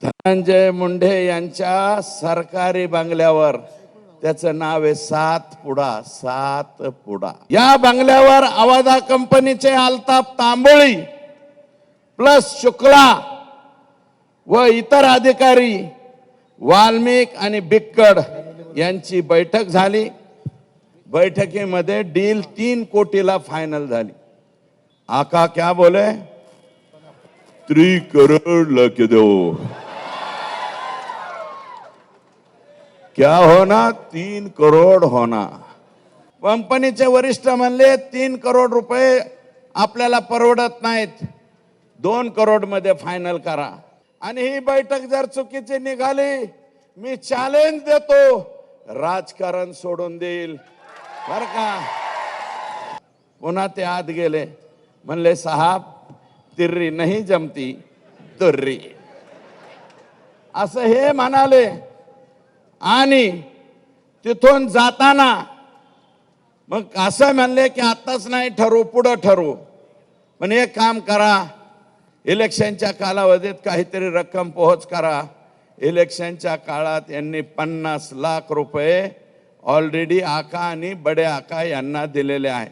धनंजय मुंडे यांच्या सरकारी बंगल्यावर, त्याचं नाव आहे सातपुडा. या बंगल्यावर अवाधा कंपनीचे अल्ताफ तांबोळी प्लस शुक्ला व इतर अधिकारी वाल्मिक आणि बिक्कड यांची बैठक झाली. बैठकीमध्ये डील 3 कोटीला फायनल झाली. आका क्या बोले, 3 करोड़ लेके दो. क्या होना, 3 करोड़ होना. कंपनीचे वरिष्ठ म्हणले 3 करोड़ रुपये आपल्याला परवडत नाहीत, 2 करोड़ मध्ये फायनल करा. आणि ही बैठक जर चुकीची निघाली, मी चॅलेंज देतो, राजकारण सोडून देईल बर का. पुन्हा ते आत गेले, म्हणले साहब तिर्री नाही जमती तुर्री, असं हे म्हणाले. आणि तिथून जाताना मग असं म्हणले की आताच नाही ठरवू, पुढं ठरवू. पण एक काम करा, इलेक्शनच्या कालावधीत काहीतरी रक्कम पोहोच करा. इलेक्शनच्या काळात यांनी 50 लाख रुपये ऑलरेडी आका आणि बडे आका यांना दिलेले आहे.